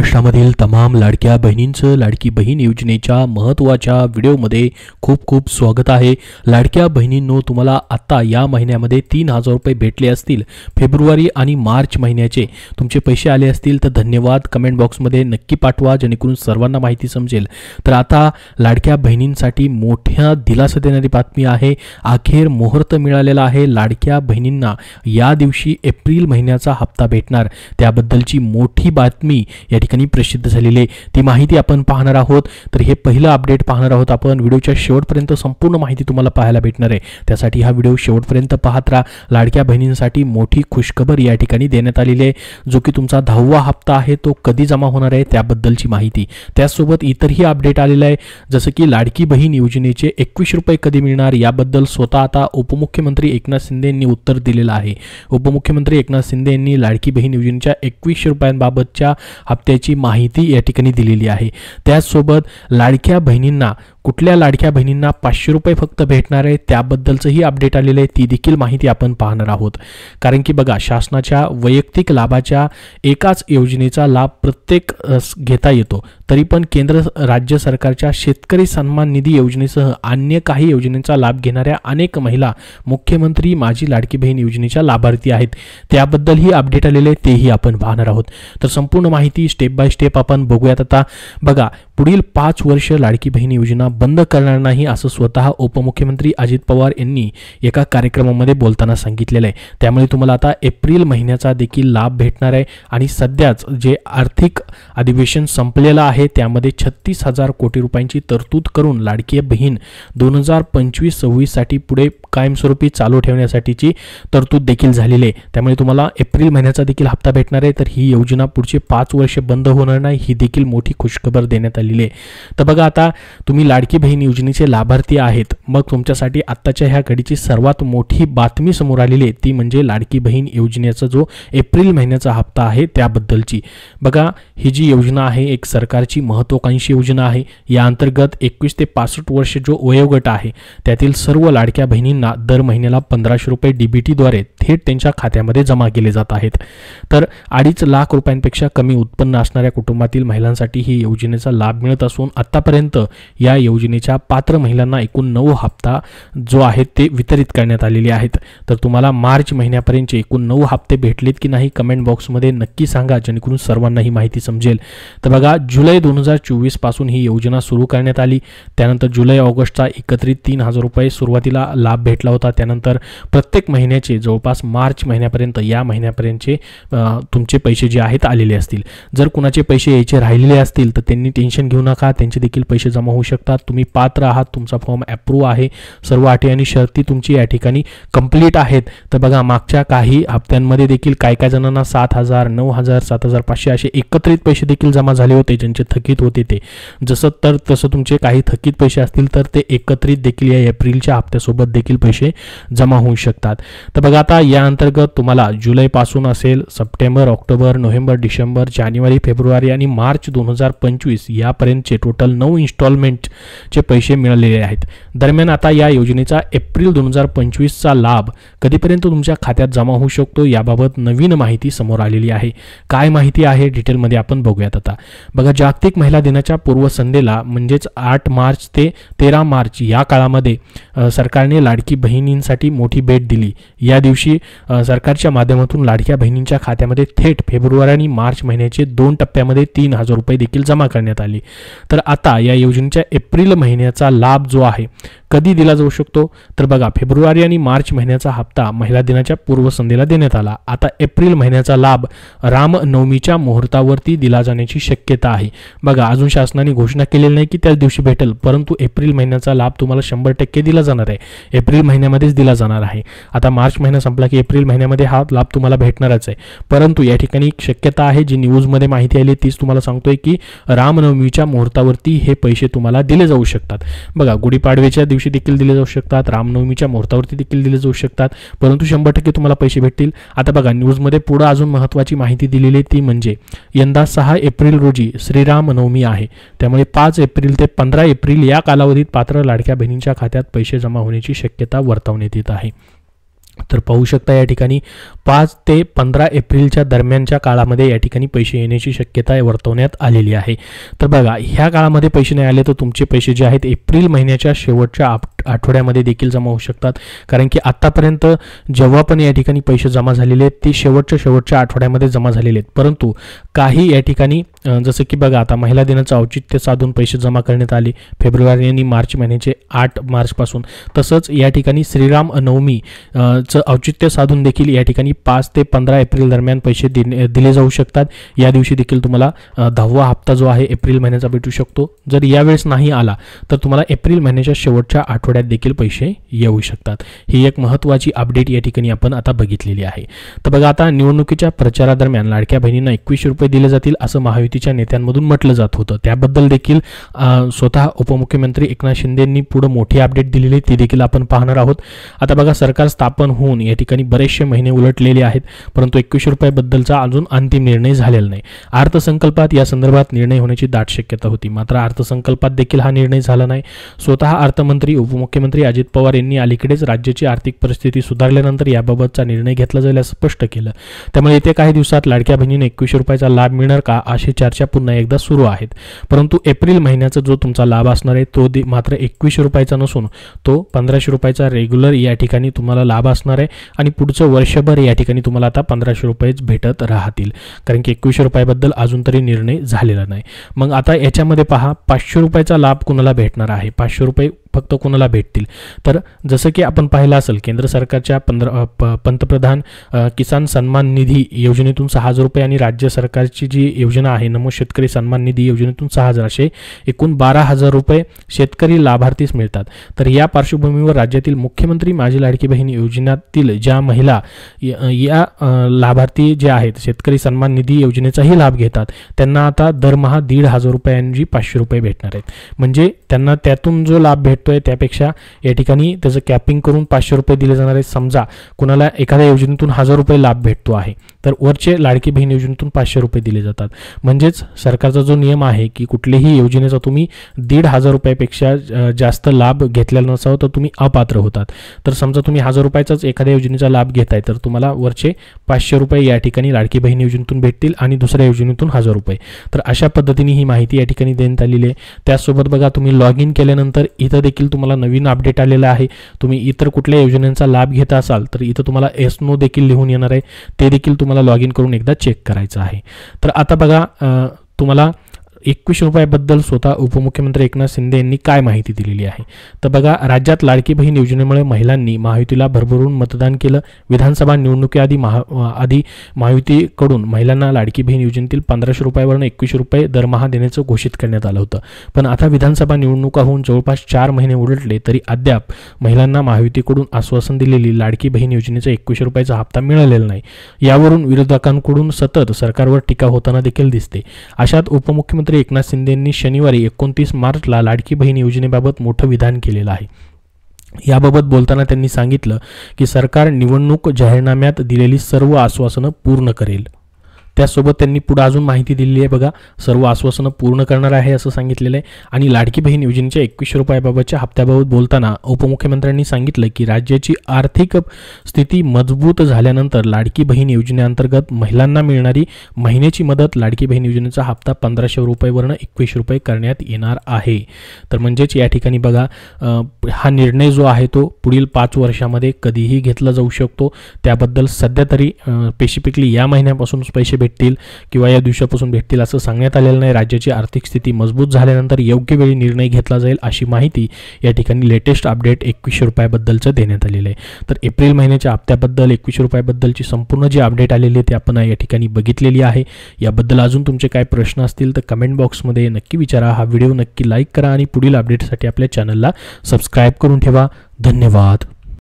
महाराष्ट्रामधील तमाम लाडक्या बहिणींचं लाडकी बहीण योजनेच्या महत्त्वाच्या व्हिडिओमध्ये खूप खूप स्वागत आहे। लाडक्या बहिणींनो, तुम्हाला आता या महिन्यामध्ये 3000 रुपये भेटले असतील। फेब्रुवारी आणि मार्च महिन्याचे तुमचे पैसे आले असतील तर धन्यवाद कमेंट बॉक्समध्ये नक्की पाठवा, जेणेकरून सर्वांना माहिती समजेल। तर आता लाडक्या बहिणींसाठी मोठ्या दिलासा देणारी बातमी आहे। अखेर मुहूर्त मिळालेला आहे। लाडक्या बहिणींना या दिवशी एप्रिल महिन्याचा हप्ता भेटणार, त्याबद्दलची मोठी बातमी या ठिकाणी प्रसिद्ध झालेली आहे। ती माहिती आपण पाहणार आहोत। तर हे पहिलं अपडेट पाहणार आहोत आपण। व्हिडिओच्या शेवटपर्यंत संपूर्ण माहिती तुम्हाला पाहायला भेटणार आहे, त्यासाठी हा व्हिडिओ शेवटपर्यंत पाहत राहा। लाडक्या बहिणींसाठी मोठी खुशखबर या ठिकाणी देण्यात आलेली आहे, जो की तुमचा 10वा हप्ता आहे तो कधी जमा होणार आहे त्याबद्दलची माहिती। त्यासोबत इतरही अपडेट आलेला आहे, जसं की लाडकी बहीण योजनेचे 21 रुपये कधी मिळणार याबद्दल स्वतः आता उपमुख्यमंत्री एकनाथ शिंदे यांनी उत्तर दिलेलं आहे। उपमुख्यमंत्री एकनाथ शिंदे यांनी लाडकी बहीण योजनेच्या 21 रुपयांबाबतच्या हप्त्याची माहिती या ठिकाणी दिलेली आहे। त्यासोबत लाडक्या बहिणींना कुठल्या लाडक्या बहिणींना 500 रुपये फक्त भेटणार आहे त्याबद्दलचंही अपडेट आलेलं आहे, ती देखील माहिती आपण पाहणार आहोत। कारण की बघा, शासनाच्या वैयक्तिक लाभाच्या एकाच योजनेचा लाभ प्रत्येक घेता येतो, तरी पण केंद्र राज्य सरकारच्या शेतकरी सन्मान निधी योजनेसह अन्य काही योजनेचा लाभ घेणाऱ्या अनेक महिला मुख्यमंत्री माझी लाडकी बहीण योजनेच्या लाभार्थी आहेत। त्याबद्दलही अपडेट आलेले तेही आपण पाहणार आहोत। तर संपूर्ण माहिती स्टेप बाय स्टेप आपण बघूयात। आता बघा, पुढील 5 वर्ष लाडकी बहीण योजना बंद करणार नाही असं स्वतः उपमुख्यमंत्री अजित पवार यांनी एका कार्यक्रमामध्ये बोलताना सांगितलेलं आहे। त्यामुळे तुम्हाला आता एप्रिल महिन्याचा देखील लाभ भेटणार आहे। आणि सध्याच जे आर्थिक अधिवेशन संपलेलं आहे त्यामध्ये 36,000 कोटी रुपयांची तरतूद करून लाडकी बहीण 2025-26 साठी पुढे कायमस्वरूपी चालू ठेवण्यासाठीची तरतूद देखील झालेली आहे। त्यामुळे तुम्हाला एप्रिल महिन्याचा देखील हप्ता भेटणार आहे। तर ही योजना पुढचे 5 वर्ष बंद होणार नाही, ही देखील मोठी खुशखबर देण्यात आलेली आहे। तर बघा, आता तुम्ही लाडकी बहीण योजनेचे लाभार्थी आहेत, मग तुमच्यासाठी आत्ताच्या ह्या घडीची सर्वात मोठी बातमी समोर आलेली आहे, ती म्हणजे लाडकी बहीण योजनेचा जो एप्रिल महिन्याचा हप्ता आहे त्याबद्दलची। बघा, ही जी योजना आहे एक सरकारची महत्त्वाकांक्षी योजना आहे। या अंतर्गत 21 ते 65 वर्ष जो वयोगट आहे त्यातील सर्व लाडक्या बहिणींना दर महिन्याला 1500 रुपये डीबीटी द्वारे थेट त्यांच्या खात्यामध्ये जमा केले जात आहेत। तर 2.5 लाख रुपयांपेक्षा कमी उत्पन्न असणाऱ्या कुटुंबातील महिलांसाठी ही योजनेचा लाभ मिळत असून आतापर्यंत या योजनेच्या पात्र महिलांना एकूण 9 हप्ता जो आहे ते वितरित करण्यात आलेले आहेत। तर तुम्हाला मार्च महिन्यापर्यंतचे एकूण 9 हप्ते भेटलेत की नाही कमेंट बॉक्समध्ये नक्की सांगा, जेणेकरून सर्वांना ही माहिती समजेल। तर बघा, जुलै 2024 पासून ही योजना सुरू करण्यात आली। त्यानंतर जुलै ऑगस्टचा एकत्रित 3000 रुपये सुरुवातीला लाभ भेटला होता। त्यानंतर प्रत्येक महिन्याचे जवळपास मार्च महिन्यापर्यंत या महिन्यापर्यंतचे तुमचे पैसे जे आहेत आलेले असतील। जर कुणाचे पैसे यायचे राहिलेले असतील तर त्यांनी टेन्शन घेऊ नका, त्यांचे देखील पैसे जमा होऊ शकतात। तुम्ही पात्र आहात, तुमचा फॉर्म अप्रूव्ह आहे, सर्व अटी आणि शर्ती तुमची या ठिकाणी कंप्लीट आहेत। तर बघा, मागच्या काही हप्त्यांमध्ये देखील काय जणांना 7000, 9000, 7500 असे एकत्रित पैसे देखील जमा झाले होते, ज्यांचे थकीत होते ते। तसं तुमचे काही थकीत पैसे असतील तर ते एकत्रित देखील या एप्रिलच्या हप्त्यासोबत देखील पैसे जमा होऊ शकतात। तर बघा, आता या अंतर्गत तुम्हाला जुलै पासून असेल सप्टेंबर, ऑक्टोबर, नोव्हेंबर, डिसेंबर, जानेवारी, फेब्रुवारी आणि मार्च 2025 यापर्यंतचे टोटल 9 इन्स्टॉलमेंटचे पैसे मिळालेले आहेत। दरम्यान आता या योजनेचा एप्रिल 2025चा लाभ कधीपर्यंत तुमच्या खात्यात जमा होऊ शकतो याबाबत नवीन माहिती समोर आलेली आहे। काय माहिती आहे डिटेलमध्ये आपण बघूयात। आता बघा, जागतिक महिला दिनाच्या पूर्वसंध्येला म्हणजेच 8 मार्च ते 13 मार्च या काळामध्ये सरकारने लाडकी बहिणींसाठी मोठी भेट दिली। या दिवशी सरकारच्या माध्यमातून लाडक्या बहिणींच्या खात्यामध्ये थेट फेब्रुवारी आणि मार्च महिन्याचे 2 टप्प्यामध्ये 3000 रुपये देखील जमा करण्यात आले। तर आता या योजनेच्या एप्रिल महिन्याचा लाभ जो आहे कधी दिला जाऊ शकतो, तर बघा, फेब्रुवारी आणि मार्च महिन्याचा हप्ता महिला दिनाच्या पूर्वसंध्येला देण्यात आला। आता एप्रिल महिन्याचा लाभ रामनवमीच्या मुहूर्तावरती दिला जाण्याची शक्यता आहे। बघा, अजून शासनाने घोषणा केलेली नाही की त्याच दिवशी भेटेल, परंतु एप्रिल महिन्याचा लाभ तुम्हाला 100% दिला जाणार आहे, एप्रिल महिन्यामध्येच दिला जाणार आहे। आता मार्च महिना संपला की एप्रिल महिन्यामध्ये हा लाभ तुम्हाला भेटणारच आहे, परंतु या ठिकाणी एक शक्यता आहे, जी न्यूजमध्ये माहिती आली तीच तुम्हाला सांगतोय की रामनवमीच्या मुहूर्तावरती हे पैसे तुम्हाला दिले जाऊ शकतात। बघा, गुढीपाडव्याच्या दिवशी देखील दिले जाऊ शकतात, रामनवमीच्या मुहूर्तावरती देखील दिले जाऊ शकतात, परंतु 100% तुम्हाला पैसे भेटतील। आता बघा, न्यूजमध्ये पुढे अजून महत्त्वाची माहिती दिलेली ती म्हणजे यंदा 6 एप्रिल रोजी श्रीरामनवमी आहे, त्यामुळे 5 एप्रिल ते 15 एप्रिल या कालावधीत पात्र लाडक्या बहिणींच्या खात्यात पैसे जमा होण्याची शक्यता वर्तवण्यात येत आहे। तर पाहू शकता या ठिकाणी 5 ते 15 एप्रिलच्या दरम्यानच्या काळामध्ये या ठिकाणी पैसे येण्याची शक्यता वर्तवण्यात आलेली आहे। तर बघा ह्या काळामध्ये पैसे नाही आले तर तुमचे पैसे जे आहेत एप्रिल महिन्याच्या शेवटच्या आठवड्यामध्ये देखील जमा होऊ शकतात, कारण की आतापर्यंत जेव्हा पण या ठिकाणी पैसे जमा झालेले आहेत ते शेवटच्या आठवड्यामध्ये जमा झालेले आहेत। परंतु काही या ठिकाणी जसं की बघा आता महिला दिनाचं औचित्य साधून पैसे जमा करण्यात आले फेब्रुवारी आणि मार्च महिन्याचे 8 मार्चपासून। तसंच या ठिकाणी श्रीराम नवमी चं औचित्य साधून देखील या ठिकाणी 5 ते 15 एप्रिल दरम्यान पैसे दिले जाऊ शकतात। या दिवशी देखील तुम्हाला 10वा हप्ता जो आहे एप्रिल महिन्याचा भेटू शकतो। जर यावेळेस नाही आला तर तुम्हाला एप्रिल महिन्याच्या शेवटच्या आठवड्यात देखील पैसे येऊ शकतात। ही एक महत्त्वाची अपडेट या ठिकाणी आपण आता बघितलेली आहे। तर बघा आता निवडणुकीच्या प्रचारादरम्यान लाडक्या बहिणींना 2100 रुपये दिले जातील असं महायुतीच्या नेत्यांमधून म्हटलं जात होतं। त्याबद्दल देखील स्वतः उपमुख्यमंत्री एकनाथ शिंदेंनी पुढे मोठी अपडेट दिलेली ती देखील आपण पाहणार आहोत। आता बघा सरकार स्थापन होऊन या ठिकाणी बरेचसे महिने उलटलेले आहेत, परंतु 2100 रुपयाबद्दलचा अजून अंतिम निर्णय झालेला नाही। अर्थसंकल्पात या संदर्भात निर्णय होण्याची दाट शक्यता होती, मात्र अर्थसंकल्पात देखील हा निर्णय झाला नाही। स्वतः अर्थमंत्री उपमुख्यमंत्री अजित पवार यांनी अलीकडेच राज्याची आर्थिक परिस्थिती सुधारल्यानंतर याबाबतचा निर्णय घेतला जाईल असं स्पष्ट केलं। त्यामुळे येत्या काही दिवसात लाडक्या बहिणींना 2100 रुपयाचा लाभ मिळणार का अशी चर्चा पुन्हा एकदा सुरू आहेत। परंतु एप्रिल महिन्याचा जो तुमचा लाभ असणार आहे तो मात्र 2100 रुपयाचा नसून तो 1500 रुपयाचा रेग्युलर या ठिकाणी तुम्हाला लाभ असणार आहे आणि पुढचं वर्षभर या ठिकाणी तुम्हाला आता 1500 रुपयेच भेटत राहतील, कारण की 2100 रुपयाबद्दल अजून तरी निर्णय झालेला नाही। मग आता याच्यामध्ये पहा 500 रुपयाचा लाभ कुणाला भेटणार आहे, 500 रुपये फक्त कोणाला भेटतील। तर जसं की आपण पाहिलं असेल केंद्र सरकारच्या पंतप्रधान किसान सन्मान निधी योजनेतून 6000 रुपये आणि राज्य सरकारची जी योजना आहे नमो शेतकरी सन्मान निधी योजनेतून 6000 असे एकूण 12000 रुपये शेतकरी लाभार्थीस मिळतात। तर या पार्श्वभूमीवर राज्यातील मुख्यमंत्री माझी लाडकी बहीण योजनेतील ज्या महिला या लाभार्थी जे आहेत शेतकरी सन्मान निधी योजनेचाही लाभ घेतात त्यांना आता दरमहा 1500 रुपयांची 500 रुपये भेटणार आहेत। म्हणजे त्यांना त्यातून जो लाभ भेटतोय त्यापेक्षा या ठिकाणी त्याचं कॅपिंग करून 500 रुपये दिले जाणार आहेत। समजा कुणाला एखाद्या योजनेतून 1000 रुपये लाभ भेटतो आहे तर वरचे लाडकी बहीण योजनेतून 500 रुपये दिले जातात। म्हणजेच सरकारचा जो नियम आहे की कुठल्याही योजनेचा तुम्ही 1500 रुपयापेक्षा जास्त लाभ घेतलेला नसावा तर तुम्ही अपात्र होतात। तर समजा तुम्ही 1000 रुपयाचाच एखाद्या योजनेचा लाभ घेताय तर तुम्हाला वरचे 500 रुपये या ठिकाणी लाडकी बहीण योजनेतून भेटतील आणि दुसऱ्या योजनेतून 1000 रुपये। तर अशा पद्धतीने ही माहिती या ठिकाणी देण्यात आलेली आहे। त्यासोबत बघा तुम्ही लॉग इन केल्यानंतर इथं देखील तुम्हाला नवीन अपडेट आलेला आहे। तुम्ही इतर कुठल्या योजनांचा लाभ घेत असाल तर इथं तुम्हाला येस नो देखील लिहून येणार आहे, ते देखील तुम्हाला लॉग इन करून एकदा चेक करायचं आहे। तर आता बघा तुम्हाला 2100 रुपयाबद्दल स्वतः उपमुख्यमंत्री एकनाथ शिंदे यांनी काय माहिती दिलेली आहे। तर बघा राज्यात लाडकी बहीण योजनेमुळे महिलांनी महायुतीला भरभरून मतदान केलं। विधानसभा निवडणुकीआधी महायुतीकडून महिलांना लाडकी बहीण योजनेतील 1500 रुपयावरून 2100 रुपये दरमहा देण्याचं घोषित करण्यात आलं होतं, पण आता विधानसभा निवडणुका होऊन जवळपास 4 महिने उलटले तरी अद्याप महिलांना महायुतीकडून आश्वासन दिलेली लाडकी बहीण योजनेचा 2100 रुपयाचा हप्ता मिळालेला नाही। यावरून विरोधकांकडून सतत सरकारवर टीका होताना देखील दिसते। अशात उपमुख्यमंत्री एकनाथ शिंदे यांनी शनिवारी 29 मार्चला लाडकी बहीण योजनेबाबत मोठं विधान केलेलं आहे। याबाबत बोलताना त्यांनी सांगितलं की सरकार निवडणूक जाहीरनाम्यात दिलेली सर्व आश्वासनं पूर्ण करेल। त्यासोबत त्यांनी पुढे अजून माहिती दिलेली आहे बघा सर्व आश्वासनं पूर्ण करणार आहे असं सांगितलेलं आहे। आणि लाडकी बहीण योजनेच्या 2100 रुपयाबाबतच्या हप्त्याबाबत बोलताना उपमुख्यमंत्र्यांनी सांगितलं की राज्याची आर्थिक स्थिती मजबूत झाल्यानंतर लाडकी बहीण योजनेअंतर्गत महिलांना मिळणारी महिन्याची मदत लाडकी बहीण योजनेचा हप्ता 1500 रुपयावरून 2100 रुपये करण्यात येणार आहे। तर म्हणजेच या ठिकाणी बघा हा निर्णय जो आहे तो पुढील 5 वर्षामध्ये कधीही घेतला जाऊ शकतो। त्याबद्दल सध्या तरी स्पेसिफिकली या महिन्यापासून पैसे भेटतील किंवा या दिवसापासून भेटतील असं सांगण्यात आलेलं नाही। राज्याची आर्थिक स्थिती मजबूत झाल्यानंतर योग्य वेळी निर्णय घेतला जाईल अशी माहिती या ठिकाणी लेटेस्ट अपडेट 2100 रुपयाबद्दलचं देण्यात आलेलं आहे। तर एप्रिल महिन्याच्या हप्त्याबद्दल 2100 रुपयाबद्दलची संपूर्ण जी अपडेट आलेली आहे ती आपण या ठिकाणी बघितलेली आहे। याबद्दल अजून तुमचे काय प्रश्न असतील तर कमेंट बॉक्समध्ये नक्की विचारा। हा व्हिडिओ नक्की लाईक करा आणि पुढील अपडेटसाठी आपल्या चॅनलला सबस्क्राईब करून ठेवा। धन्यवाद।